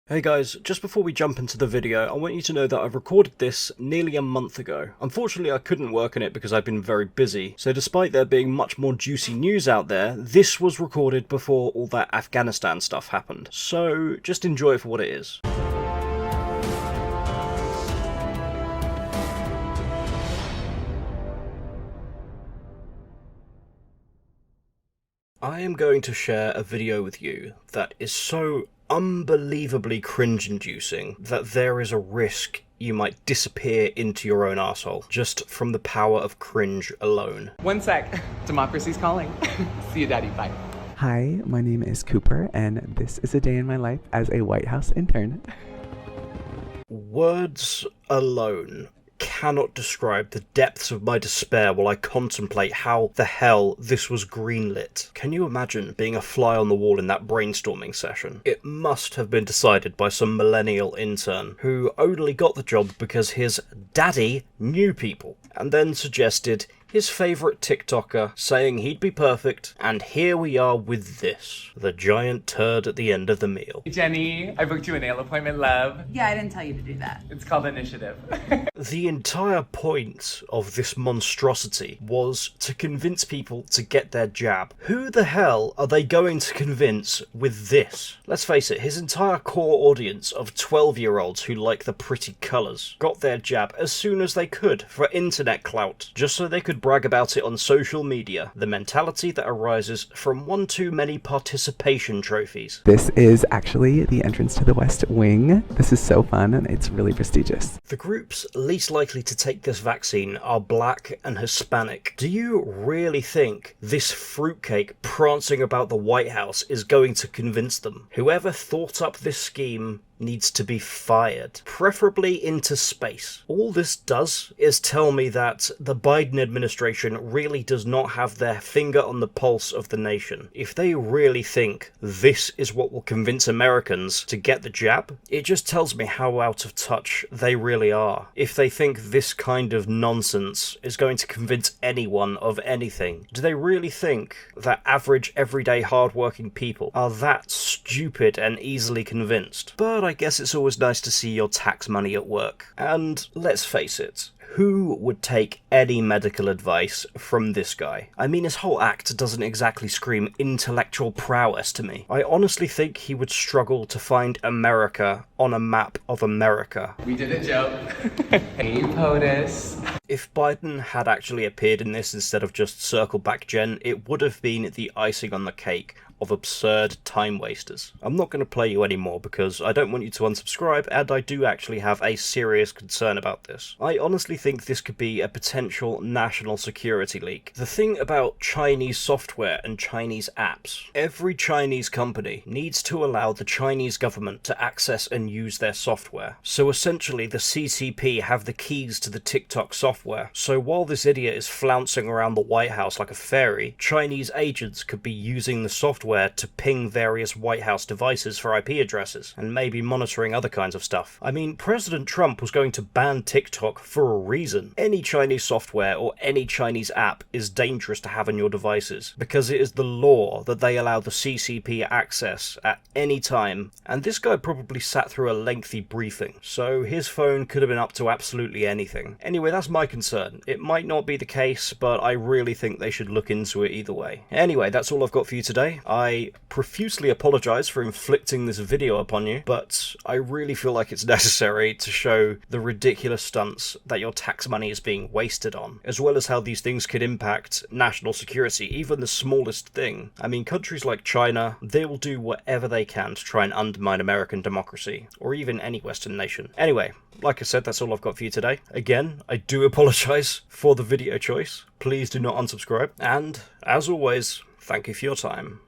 Hey guys, just before we jump into the video, I want you to know that I've recorded this nearly a month ago. Unfortunately, I couldn't work on it because I've been very busy, so despite there being much more juicy news out there, this was recorded before all that Afghanistan stuff happened. So just enjoy it for what it is. I am going to share a video with you that is so unbelievably cringe-inducing that there is a risk you might disappear into your own arsehole just from the power of cringe alone. One sec. Democracy's calling. See you, Daddy. Bye. Hi, my name is Cooper, and this is a day in my life as a White House intern. Words alone cannot describe the depths of my despair while I contemplate how the hell this was greenlit. Can you imagine being a fly on the wall in that brainstorming session? It must have been decided by some millennial intern who only got the job because his daddy knew people and then suggested his favourite TikToker, saying he'd be perfect, and here we are with this. The giant turd at the end of the meal. Hey, Jenny, I booked you a nail appointment, love. Yeah, I didn't tell you to do that. It's called Initiative. The entire point of this monstrosity was to convince people to get their jab. Who the hell are they going to convince with this? Let's face it, his entire core audience of 12-year-olds who like the pretty colours got their jab as soon as they could for internet clout, just so they could brag about it on social media. The mentality that arises from one too many participation trophies. This is actually the entrance to the West Wing. This is so fun, and it's really prestigious. The groups least likely to take this vaccine are Black and Hispanic. Do you really think this fruitcake prancing about the White House is going to convince them? Whoever thought up this scheme needs to be fired, preferably into space. All this does is tell me that the Biden administration really does not have their finger on the pulse of the nation. If they really think this is what will convince Americans to get the jab, it just tells me how out of touch they really are. If they think this kind of nonsense is going to convince anyone of anything, do they really think that average, everyday, hardworking people are that stupid and easily convinced? But I guess it's always nice to see your tax money at work. And let's face it, who would take any medical advice from this guy? I mean, his whole act doesn't exactly scream intellectual prowess to me. I honestly think he would struggle to find America on a map of America. We did a joke. Hey, POTUS. If Biden had actually appeared in this instead of just Circle Back Jen, it would have been the icing on the cake of absurd time wasters. I'm not going to play you anymore because I don't want you to unsubscribe, and I do actually have a serious concern about this. I honestly think this could be a potential national security leak. The thing about Chinese software and Chinese apps, every Chinese company needs to allow the Chinese government to access and use their software. So essentially the CCP have the keys to the TikTok software. So while this idiot is flouncing around the White House like a fairy, Chinese agents could be using the software to ping various White House devices for IP addresses, and maybe monitoring other kinds of stuff. I mean, President Trump was going to ban TikTok for a reason. Any Chinese software or any Chinese app is dangerous to have on your devices, because it is the law that they allow the CCP access at any time, and this guy probably sat through a lengthy briefing, so his phone could have been up to absolutely anything. Anyway, that's my concern. It might not be the case, but I really think they should look into it either way. Anyway, that's all I've got for you today. I profusely apologise for inflicting this video upon you, but I really feel like it's necessary to show the ridiculous stunts that your tax money is being wasted on, as well as how these things could impact national security, even the smallest thing. I mean, countries like China, they will do whatever they can to try and undermine American democracy, or even any Western nation. Anyway, like I said, that's all I've got for you today. Again, I do apologise for the video choice. Please do not unsubscribe, and as always, thank you for your time.